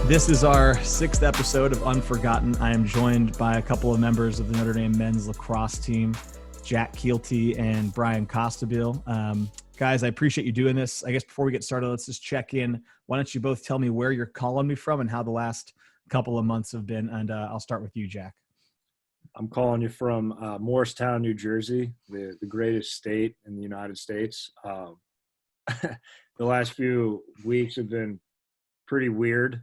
This is our sixth episode of Unforgotten. I am joined by a couple of members of the Notre Dame men's lacrosse team, Jack Kielty and Bryan Costabile. Guys, I appreciate you doing this. I guess before we get started, let's just check in. Why don't you both tell me where you're calling me from and how the last couple of months have been? And I'll start with you, Jack. I'm calling you from Morristown, New Jersey, the greatest state in the United States. The last few weeks have been pretty weird.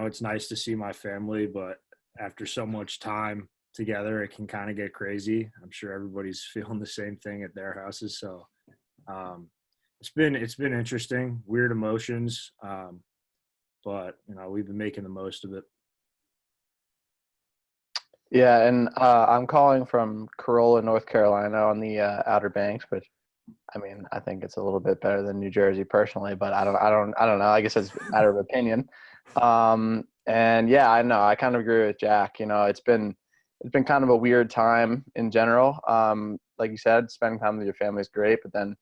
It's nice to see my family, but after so much time together, it can kind of get crazy. I'm sure everybody's feeling the same thing at their houses. So it's been interesting, weird emotions, but we've been making the most of it. Yeah, and I'm calling from Corolla, North Carolina, on the Outer Banks, but I mean, I think it's a little bit better than New Jersey personally, but I don't know. I guess it's a matter of opinion. And yeah, I know. I kind of agree with Jack. It's been kind of a weird time in general. Like you said, spending time with your family is great, but then,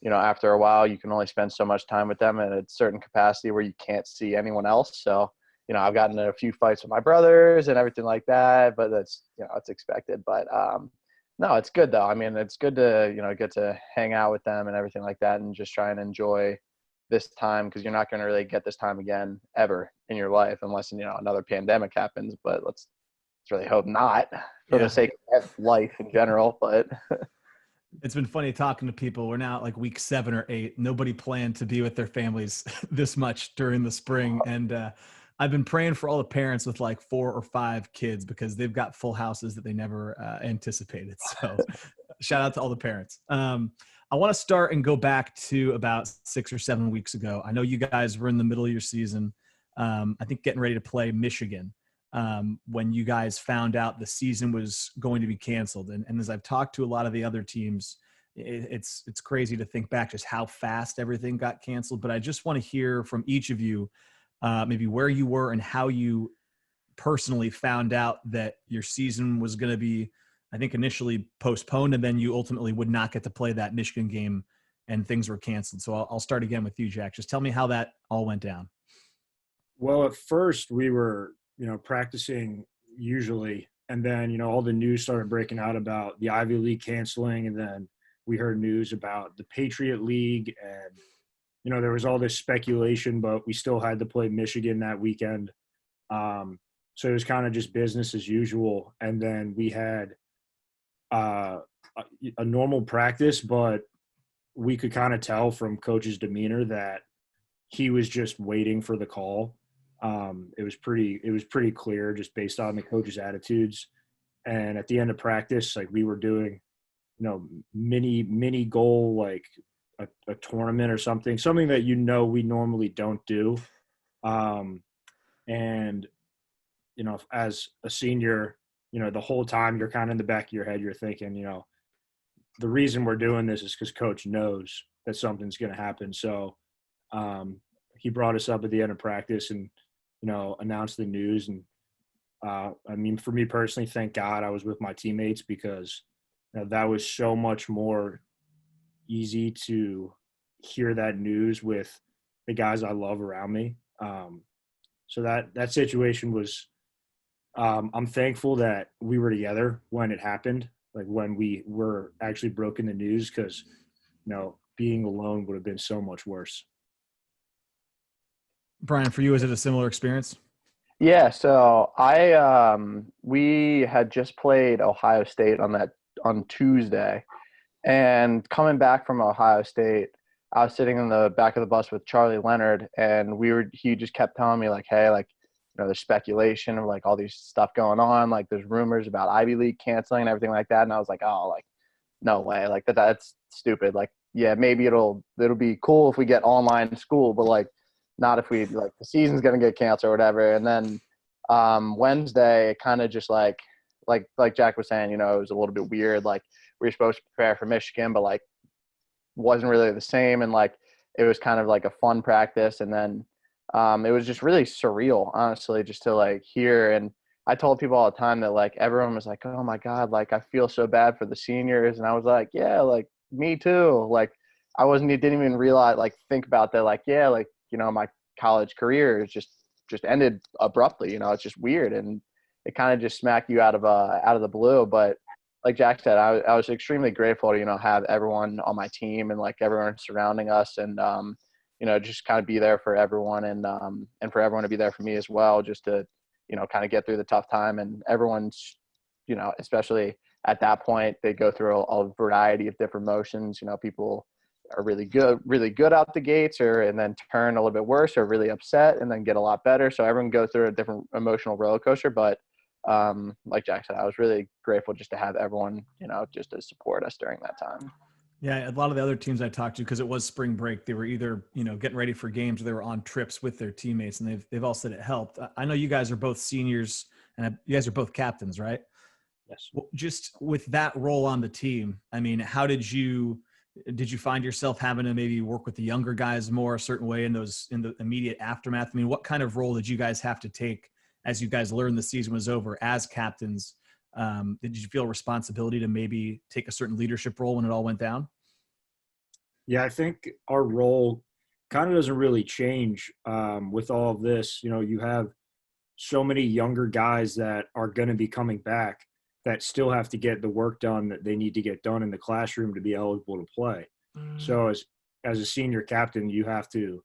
after a while, you can only spend so much time with them at a certain capacity where you can't see anyone else. So, I've gotten in a few fights with my brothers and everything like that, but that's, it's expected. But no, it's good though. I mean, it's good to, get to hang out with them and everything like that and just try and enjoy this time, because you're not going to really get this time again ever in your life unless, another pandemic happens. But let's really hope not, for the sake of life in general. But it's been funny talking to people. We're now at like week 7 or 8. Nobody planned to be with their families this much during the spring. And I've been praying for all the parents with like 4 or 5 kids, because they've got full houses that they never anticipated. So shout out to all the parents. I want to start and go back to about 6 or 7 weeks ago. I know you guys were in the middle of your season. I think getting ready to play Michigan when you guys found out the season was going to be canceled. And as I've talked to a lot of the other teams, it's crazy to think back just how fast everything got canceled. But I just want to hear from each of you, maybe where you were and how you personally found out that your season was going to be, I think, initially postponed, and then you ultimately would not get to play that Michigan game and things were canceled. So I'll start again with you, Jack. Just tell me how that all went down. Well, at first we were, practicing usually, and then, all the news started breaking out about the Ivy League canceling, and then we heard news about the Patriot League, and there was all this speculation, but we still had to play Michigan that weekend. So it was kind of just business as usual. And then we had a normal practice, but we could kind of tell from coach's demeanor that he was just waiting for the call. It was pretty clear just based on the coach's attitudes. And at the end of practice, like, we were doing, mini goal, like a tournament or something that we normally don't do. And as a senior, the whole time you're kind of in the back of your head, you're thinking, the reason we're doing this is because coach knows that something's going to happen. So he brought us up at the end of practice and announced the news. And for me personally, thank God I was with my teammates, because that was so much more easy to hear that news with the guys I love around me. So that situation was, I'm thankful that we were together when it happened, like when we were actually broken the news, because, being alone would have been so much worse. Bryan, for you, is it a similar experience? yeah, so we had just played Ohio State on Tuesday. And coming back from Ohio State, I was sitting in the back of the bus with Charlie Leonard, and he just kept telling me, like, hey, like, there's speculation of like all these stuff going on. Like, there's rumors about Ivy League canceling and everything like that. And I was like, oh, like, no way. Like, that's stupid. Like, yeah, maybe it'll be cool if we get online school, but like, not if we, like, the season's going to get canceled or whatever. And then Wednesday, it kind of just like Jack was saying, it was a little bit weird. Like, we were supposed to prepare for Michigan, but like wasn't really the same. And like, it was kind of like a fun practice. And then it was just really surreal, honestly, just to like hear. And I told people all the time that like everyone was like, oh my God, like I feel so bad for the seniors. And I was like, yeah, like me too. Like didn't even realize, like, think about that. Like, yeah, like, my college career is just ended abruptly. It's just weird, and it kind of just smacked you out of the blue. But like Jack said, I was extremely grateful to have everyone on my team and like everyone surrounding us, and just kind of be there for everyone, and for everyone to be there for me as well, just to kind of get through the tough time. And everyone's especially at that point, they go through a variety of different emotions. People are really good out the gates, and then turn a little bit worse, or really upset and then get a lot better. So everyone goes through a different emotional roller coaster. But like Jack said, I was really grateful just to have everyone, just to support us during that time. Yeah, a lot of the other teams I talked to, because it was spring break, they were either getting ready for games, or they were on trips with their teammates, and they've all said it helped. I know you guys are both seniors, and you guys are both captains, right? Yes. Well, just with that role on the team, I mean, how did you find yourself having to maybe work with the younger guys more a certain way in the immediate aftermath? I mean, what kind of role did you guys have to take as you guys learned the season was over as captains? Did you feel responsibility to maybe take a certain leadership role when it all went down? Yeah, I think our role kind of doesn't really change with all of this. You have so many younger guys that are going to be coming back that still have to get the work done that they need to get done in the classroom to be eligible to play. So as a senior captain, you have to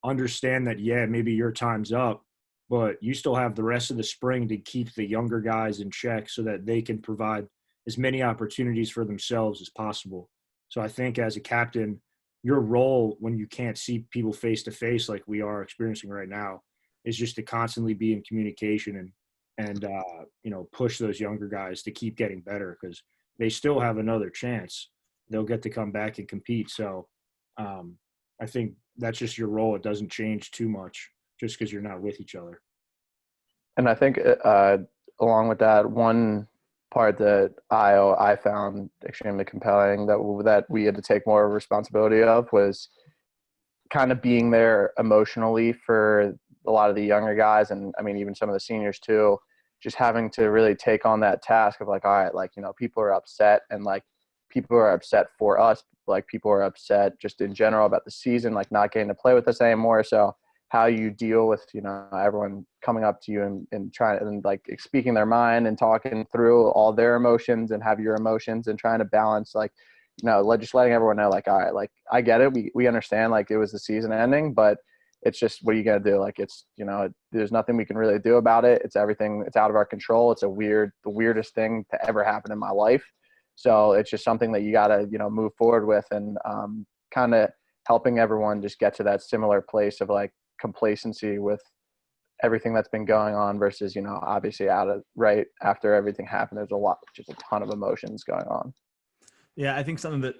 understand that, yeah, maybe your time's up, but you still have the rest of the spring to keep the younger guys in check so that they can provide as many opportunities for themselves as possible. So I think as a captain, your role when you can't see people face to face like we are experiencing right now is just to constantly be in communication and push those younger guys to keep getting better, because they still have another chance. They'll get to come back and compete. So I think that's just your role. It doesn't change too much just because you're not with each other. And I think along with that, one part that I found extremely compelling that we had to take more responsibility of was kind of being there emotionally for a lot of the younger guys, and I mean even some of the seniors too, just having to really take on that task of like, all right, like people are upset, and like people are upset for us, like people are upset just in general about the season, like not getting to play with us anymore. So how you deal with everyone coming up to you and trying and like speaking their mind and talking through all their emotions and have your emotions, and trying to balance like just letting everyone know like, all right, like I get it, we understand like it was the season ending, but it's just, what are you going to do? Like it's there's nothing we can really do about it. It's everything, it's out of our control. It's the weirdest thing to ever happen in my life. So it's just something that you got to move forward with, and kind of helping everyone just get to that similar place of like complacency with everything that's been going on versus obviously right after everything happened, there's just a ton of emotions going on. Yeah, I think something that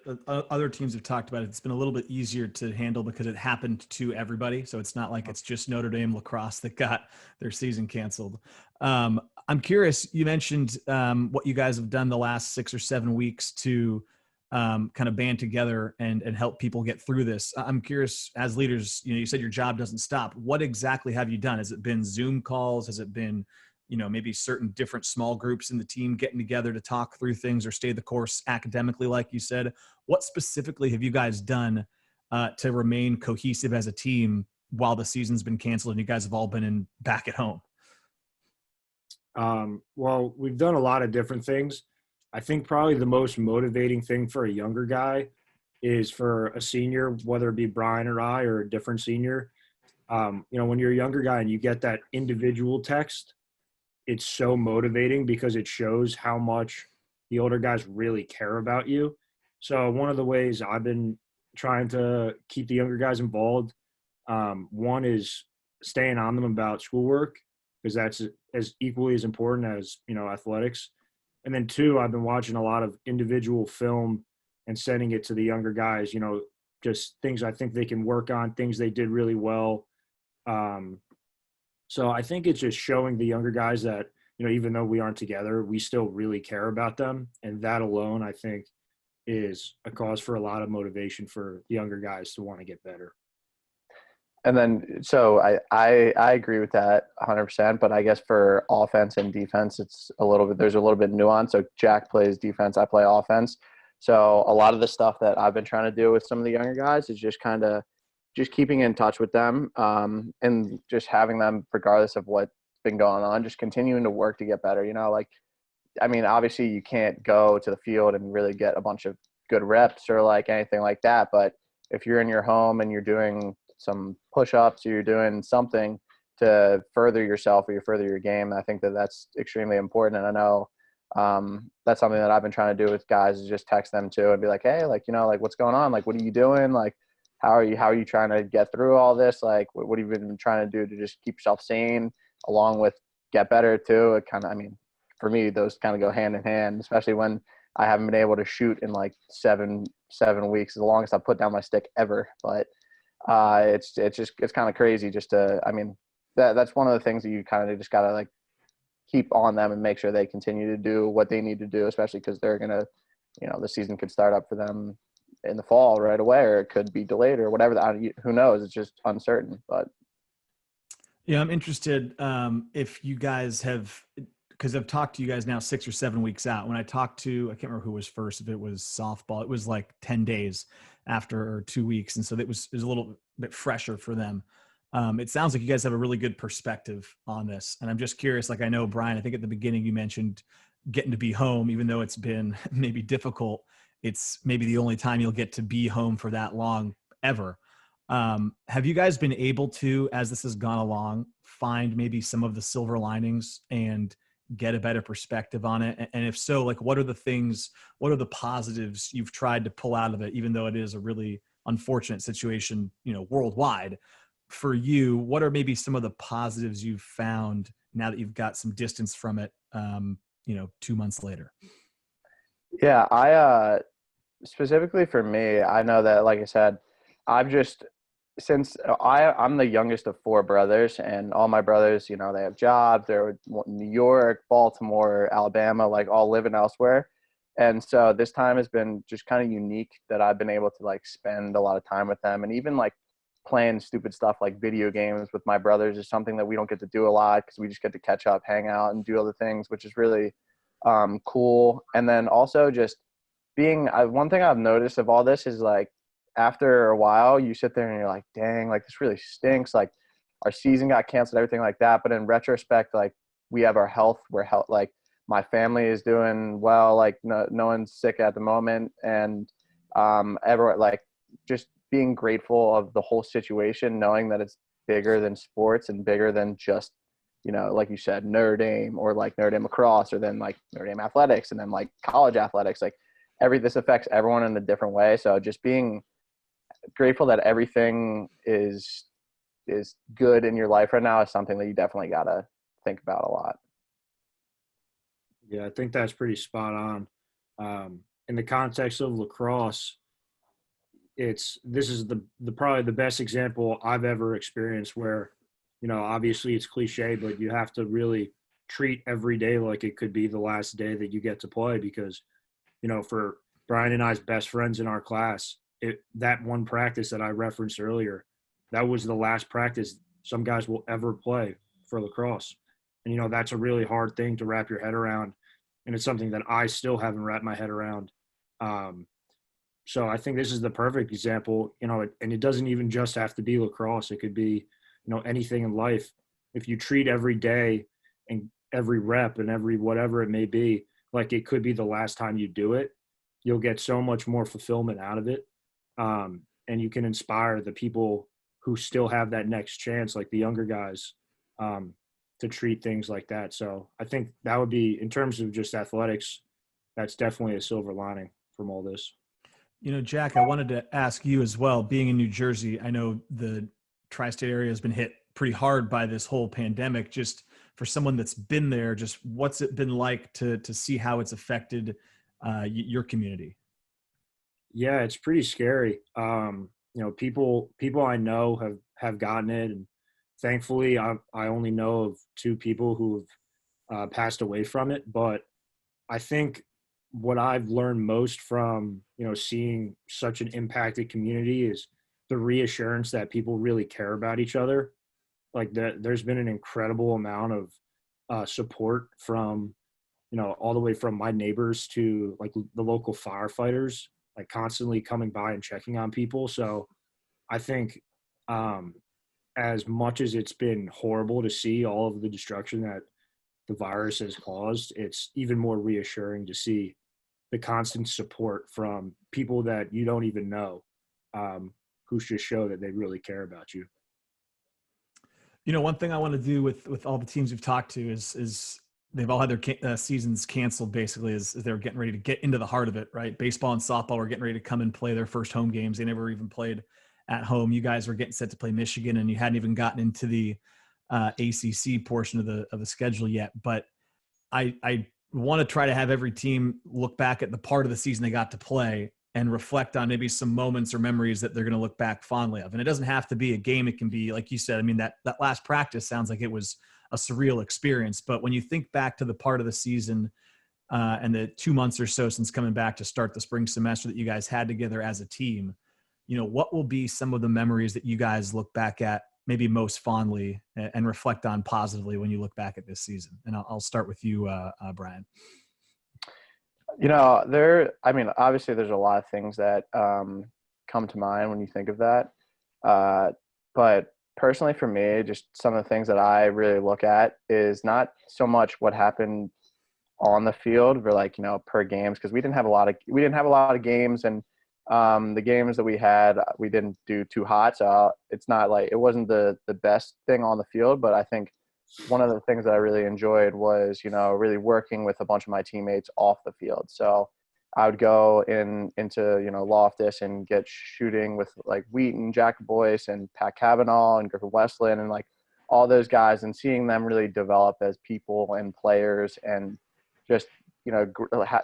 other teams have talked about, it's been a little bit easier to handle because it happened to everybody. So it's not like it's just Notre Dame lacrosse that got their season canceled. I'm curious, you mentioned what you guys have done the last 6 or 7 weeks to kind of band together and help people get through this. I'm curious, as leaders, you said your job doesn't stop. What exactly have you done? Has it been Zoom calls? Has it been maybe certain different small groups in the team getting together to talk through things or stay the course academically, like you said? What specifically have you guys done to remain cohesive as a team while the season's been canceled and you guys have all been back at home? Well, we've done a lot of different things. I think probably the most motivating thing for a younger guy is for a senior, whether it be Bryan or I or a different senior. When you're a younger guy and you get that individual text, it's so motivating because it shows how much the older guys really care about you. So one of the ways I've been trying to keep the younger guys involved, one is staying on them about schoolwork, because that's as equally as important as, athletics. And then two, I've been watching a lot of individual film and sending it to the younger guys, just things I think they can work on, things they did really well. So I think it's just showing the younger guys that, even though we aren't together, we still really care about them. And that alone, I think, is a cause for a lot of motivation for the younger guys to want to get better. And then, so I agree with that 100%, but I guess for offense and defense, there's a little bit nuance. So Jack plays defense, I play offense. So a lot of the stuff that I've been trying to do with some of the younger guys is just kind of just keeping in touch with them, and just having them, regardless of what's been going on, just continuing to work to get better. Like, I mean, obviously you can't go to the field and really get a bunch of good reps or like anything like that. But if you're in your home and you're doing some push-ups or you're doing something to further yourself or you further your game, I think that that's extremely important. And I know that's something that I've been trying to do with guys, is just text them too and be like, hey, like, like, what's going on? Like, what are you doing? Like, how are you trying to get through all this? Like, what have you been trying to do to just keep yourself sane, along with get better too? It kind of, I mean, for me, those kind of go hand in hand, especially when I haven't been able to shoot in like seven weeks, the longest I've put down my stick ever. But it's kind of crazy just to, I mean, that's one of the things that you kind of just got to like keep on them and make sure they continue to do what they need to do, especially because they're going to, the season could start up for them in the fall right away, or it could be delayed or whatever. Who knows? It's just uncertain. But yeah, I'm interested if you guys have, because I've talked to you guys now 6 or 7 weeks out. When I talked to, I can't remember who was first, if it was softball, it was like 10 days after, or 2 weeks. And so it was a little bit fresher for them. It sounds like you guys have a really good perspective on this. And I'm just curious, like, I know, Bryan, I think at the beginning you mentioned getting to be home, even though it's been maybe difficult. It's maybe the only time you'll get to be home for that long ever. Have you guys been able to, as this has gone along, find maybe some of the silver linings and get a better perspective on it? And if so, like, what are the positives you've tried to pull out of it, even though it is a really unfortunate situation, worldwide? For you, what are maybe some of the positives you've found now that you've got some distance from it, 2 months later? yeah, I specifically for me, I know that, like I said, I've just, since I'm the youngest of 4 brothers, and all my brothers, they have jobs. They're in New York, Baltimore, Alabama, like all living elsewhere. And so this time has been just kind of unique that I've been able to like spend a lot of time with them, and even like playing stupid stuff like video games with my brothers is something that we don't get to do a lot, because we just get to catch up, hang out, and do other things, which is really cool. And then also just one thing I've noticed of all this is, like, after a while you sit there and you're like, dang, like, this really stinks. Like, our season got canceled, everything like that. But in retrospect, like, we have our health. Like, my family is doing well. Like, no one's sick at the moment. And everyone, like, just being grateful of the whole situation, knowing that it's bigger than sports and bigger than just, like you said, Notre Dame, or like Notre Dame lacrosse, or then like Notre Dame athletics, and then like college athletics. Like, this affects everyone in a different way. So just being grateful that everything is good in your life right now is something that you definitely got to think about a lot. Yeah, I think that's pretty spot on. In the context of lacrosse, this is the probably the best example I've ever experienced, where, obviously it's cliche, but you have to really treat every day like it could be the last day that you get to play, because, for Bryan and I's best friends in our class, that one practice that I referenced earlier, that was the last practice some guys will ever play for lacrosse. And, that's a really hard thing to wrap your head around. And it's something that I still haven't wrapped my head around. So I think this is the perfect example, and it doesn't even just have to be lacrosse. It could be, anything in life. If you treat every day and every rep and every whatever it may be, like it could be the last time you do it, you'll get so much more fulfillment out of it. And you can inspire the people who still have that next chance, like the younger guys, to treat things like that. So I think that would be, in terms of just athletics, that's definitely a silver lining from all this. Jack, I wanted to ask you as well, being in New Jersey, I know the tri-state area has been hit pretty hard by this whole pandemic. Just for someone that's been there, just what's it been like to see how it's affected your community? Yeah, it's pretty scary. People I know have gotten it, and thankfully I only know of 2 people who have passed away from it. But I think what I've learned most from, seeing such an impacted community is the reassurance that people really care about each other. Like, there's been an incredible amount of support from, all the way from my neighbors to like the local firefighters, like constantly coming by and checking on people. So I think as much as it's been horrible to see all of the destruction that the virus has caused, it's even more reassuring to see the constant support from people that you don't even know, who just show that they really care about you. You know, one thing I want to do with all the teams we've talked to is they've all had their seasons canceled basically as they're getting ready to get into the heart of it, right? Baseball and softball were getting ready to come and play their first home games. They never even played at home. You guys were getting set to play Michigan, and you hadn't even gotten into the ACC portion of the schedule yet. But I want to try to have every team look back at the part of the season they got to play and reflect on maybe some moments or memories that they're going to look back fondly of. And it doesn't have to be a game. It can be, like you said, I mean, that last practice sounds like it was a surreal experience. But when you think back to the part of the season and the 2 months or so since coming back to start the spring semester that you guys had together as a team, you know, what will be some of the memories that you guys look back at maybe most fondly and reflect on positively when you look back at this season? And I'll start with you, Bryan. You know, obviously there's a lot of things that come to mind when you think of that. But personally for me, just some of the things that I really look at is not so much what happened on the field for, like, you know, per games, because we didn't have a lot of games, and the games that we had, we didn't do too hot. So it's not like it wasn't the best thing on the field, but I think one of the things that I really enjoyed was, you know, really working with a bunch of my teammates off the field. So I would go into, you know, Loftus and get shooting with like Wheaton, Jack Boyce, and Pat Cavanaugh and Griffin Westland and like all those guys, and seeing them really develop as people and players, and just, you know,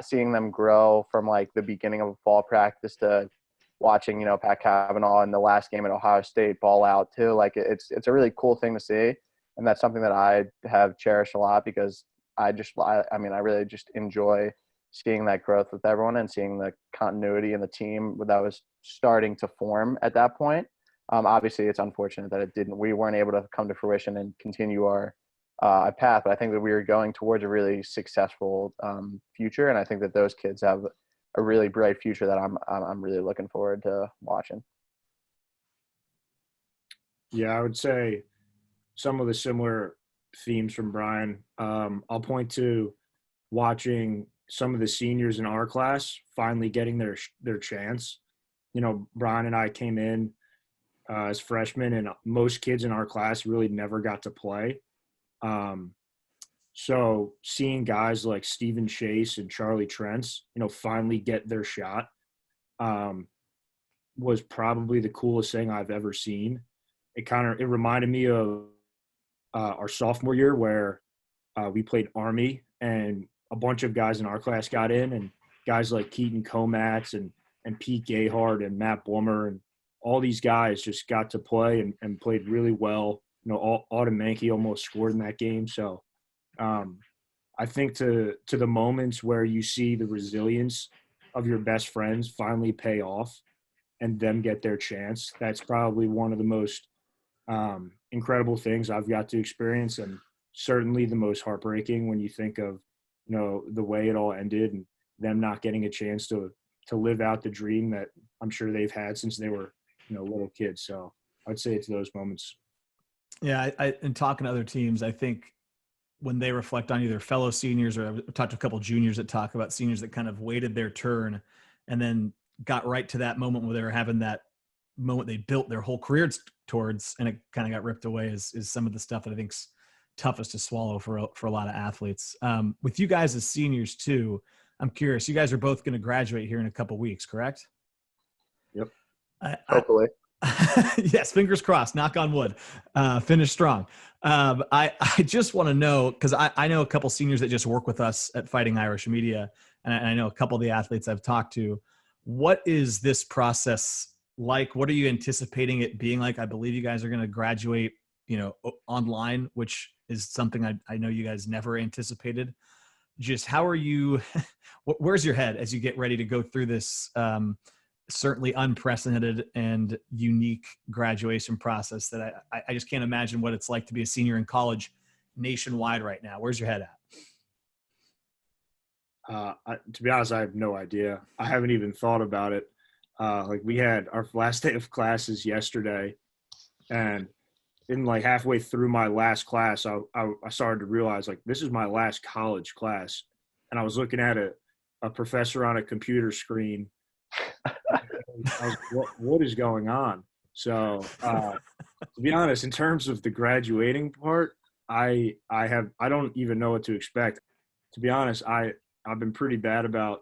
seeing them grow from like the beginning of a fall practice to watching, you know, Pat Cavanaugh in the last game at Ohio State ball out too. Like it's a really cool thing to see. And that's something that I have cherished a lot, because I really just enjoy seeing that growth with everyone and seeing the continuity in the team that was starting to form at that point. Obviously, it's unfortunate that we weren't able to come to fruition and continue our path, but I think that we were going towards a really successful future, and I think that those kids have a really bright future that I'm really looking forward to watching. Yeah, I would say some of the similar themes from Bryan. I'll point to watching some of the seniors in our class finally getting their chance. You know, Bryan and I came in as freshmen, and most kids in our class really never got to play. So seeing guys like Stephen Chase and Charlie Trentz, you know, finally get their shot was probably the coolest thing I've ever seen. It reminded me of our sophomore year, where we played Army, and a bunch of guys in our class got in, and guys like Keaton Comatz and Pete Gayhart and Matt Blummer and all these guys just got to play and played really well. You know, Autumn Mankey almost scored in that game. So I think to the moments where you see the resilience of your best friends finally pay off and them get their chance, that's probably one of the most incredible things I've got to experience, and certainly the most heartbreaking when you think of, you know, the way it all ended and them not getting a chance to live out the dream that I'm sure they've had since they were, you know, little kids. So I'd say it's those moments. Yeah, in talking to other teams, I think when they reflect on either fellow seniors, or I've talked to a couple of juniors that talk about seniors that kind of waited their turn and then got right to that moment where they were having that moment they built their whole careers towards, and it kind of got ripped away, is some of the stuff that I think's toughest to swallow for a lot of athletes. With you guys as seniors too, I'm curious, you guys are both going to graduate here in a couple weeks, correct? Yep. Hopefully. Yes, fingers crossed, knock on wood, finish strong. I just want to know, because I know a couple seniors that just work with us at Fighting Irish Media, and I know a couple of the athletes I've talked to. What is this process like? What are you anticipating it being like? I believe you guys are going to graduate, you know, online, which is something I know you guys never anticipated. Just how are you, where's your head as you get ready to go through this certainly unprecedented and unique graduation process that I just can't imagine what it's like to be a senior in college nationwide right now. Where's your head at? To be honest, I have no idea. I haven't even thought about it. Like, we had our last day of classes yesterday, And in like halfway through my last class, I started to realize like this is my last college class, and I was looking at a professor on a computer screen. I was like, what is going on? So to be honest, in terms of the graduating part, I don't even know what to expect. To be honest, I've been pretty bad about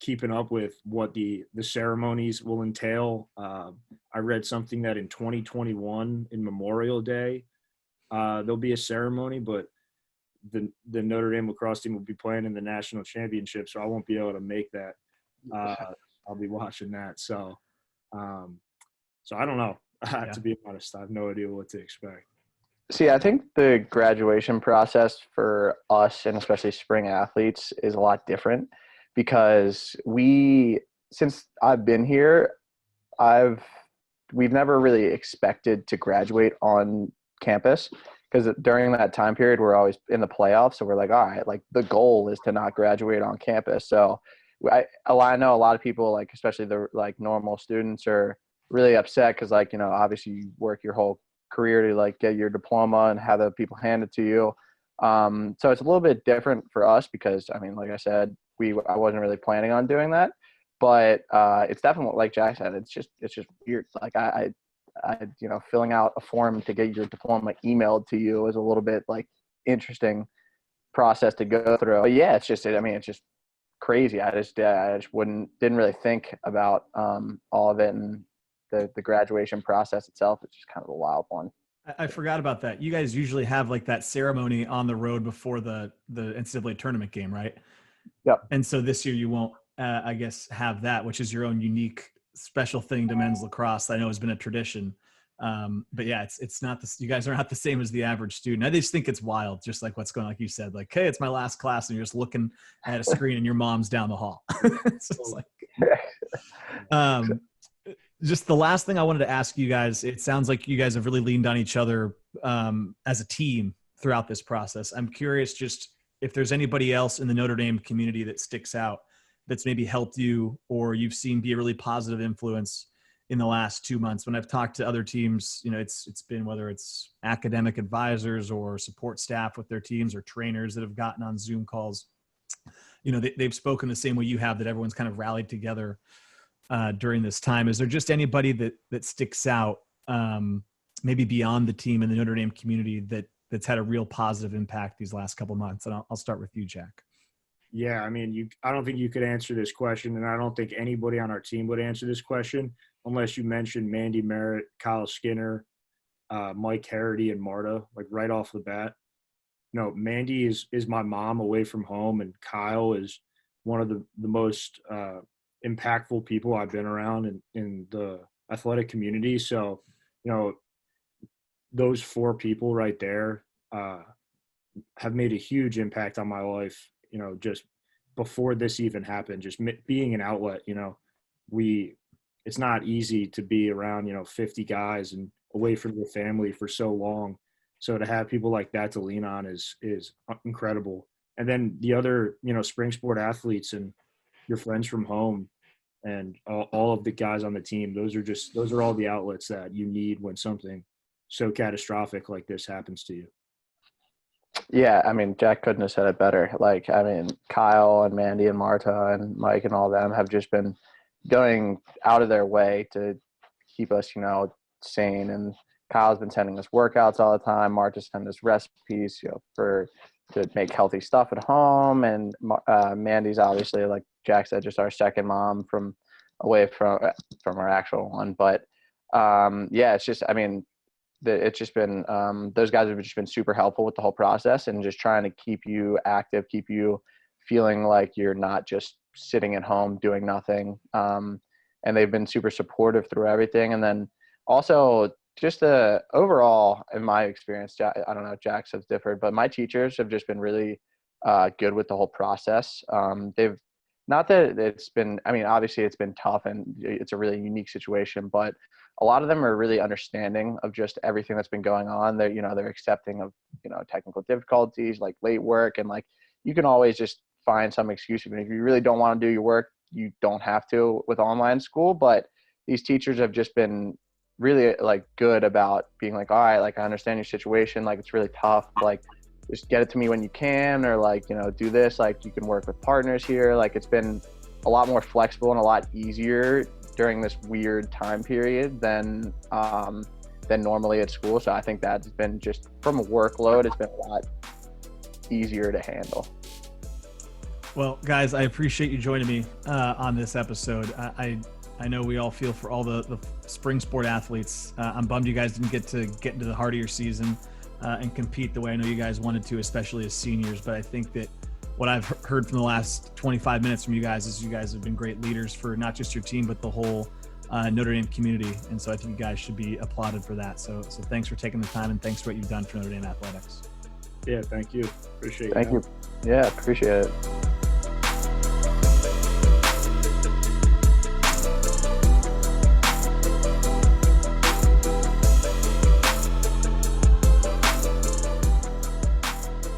keeping up with what the ceremonies will entail. I read something that in 2021, in Memorial Day, there'll be a ceremony, but the Notre Dame lacrosse team will be playing in the national championship, so I won't be able to make that. I'll be watching that. So I don't know. Yeah. To be honest, I have no idea what to expect. See, I think the graduation process for us, and especially spring athletes, is a lot different because since I've been here, we've never really expected to graduate on campus, because during that time period we're always in the playoffs, so we're like, all right, like the goal is to not graduate on campus. So I know a lot of people, like especially the like normal students, are really upset because, like, obviously you work your whole career to like get your diploma and have the people hand it to you. So it's a little bit different for us because, I mean, like I said, I wasn't really planning on doing that, but it's definitely, like Jack said, it's just weird. Like I filling out a form to get your diploma emailed to you is a little bit like interesting process to go through. But yeah, it's just crazy. I just didn't really think about all of it, and the graduation process itself is just kind of a wild one. I forgot about that. You guys usually have like that ceremony on the road before the NCAA tournament game, right? Yep. And so this year you won't, I guess, have that, which is your own unique special thing to men's lacrosse. I know has been a tradition. But yeah, it's not you guys are not the same as the average student. I just think it's wild, just like what's going on, like you said, like, hey, it's my last class, and you're just looking at a screen and your mom's down the hall. It's just like, just the last thing I wanted to ask you guys, it sounds like you guys have really leaned on each other as a team throughout this process. I'm curious just if there's anybody else in the Notre Dame community that sticks out that's maybe helped you or you've seen be a really positive influence in the last 2 months. When I've talked to other teams, it's been whether it's academic advisors or support staff with their teams or trainers that have gotten on Zoom calls. They've spoken the same way you have, that everyone's kind of rallied together during this time. Is there just anybody that sticks out maybe beyond the team and the Notre Dame community that's had a real positive impact these last couple of months? And I'll start with you, Jack. Yeah, I mean, I don't think you could answer this question, and I don't think anybody on our team would answer this question unless you mentioned Mandy Merritt, Kyle Skinner, Mike Harity, and Marta, like right off the bat. Mandy is my mom away from home, and Kyle is one of the most impactful people I've been around in the athletic community. So, those four people right there have made a huge impact on my life, just before this even happened, just being an outlet. It's not easy to be around, 50 guys and away from your family for so long. So to have people like that to lean on is incredible. And then the other, spring sport athletes and your friends from home and all of the guys on the team, those are all the outlets that you need when something so catastrophic like this happens to you. Yeah, I mean, Jack couldn't have said it better. Like, I mean, Kyle and Mandy and Marta and Mike and all them have just been going out of their way to keep us, sane. And Kyle's been sending us workouts all the time. Marta's sending us recipes, to make healthy stuff at home. And Mandy's obviously, like Jack said, just our second mom from away from our actual one. But yeah, it's just, I mean, it's just been those guys have just been super helpful with the whole process and just trying to keep you active, keep you feeling like you're not just sitting at home doing nothing. And they've been super supportive through everything. And then also just the overall, in my experience, I don't know, Jack says different, but my teachers have just been really good with the whole process. They've not that it's been, I mean, obviously it's been tough and it's a really unique situation, but a lot of them are really understanding of just everything that's been going on. They're accepting of, technical difficulties like late work, and like, you can always just find some excuse. Even if you really don't want to do your work, you don't have to with online school. But these teachers have just been really like good about being like, all right, like I understand your situation, like it's really tough, like just get it to me when you can, or like, you know, do this, like you can work with partners here. Like it's been a lot more flexible and a lot easier during this weird time period than normally at school. So I think that's been, just from a workload, it's been a lot easier to handle. Well, guys, I appreciate you joining me on this episode. I know we all feel for all the spring sport athletes. I'm bummed you guys didn't get into the heart of your season and compete the way I know you guys wanted to, especially as seniors. But I think that what I've heard from the last 25 minutes from you guys is you guys have been great leaders for not just your team, but the whole Notre Dame community. And so I think you guys should be applauded for that. So thanks for taking the time, and thanks for what you've done for Notre Dame athletics. Yeah, thank you. Appreciate it. Thank you. Yeah, appreciate it.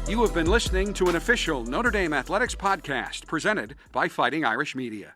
You have been listening to an official Notre Dame Athletics podcast presented by Fighting Irish Media.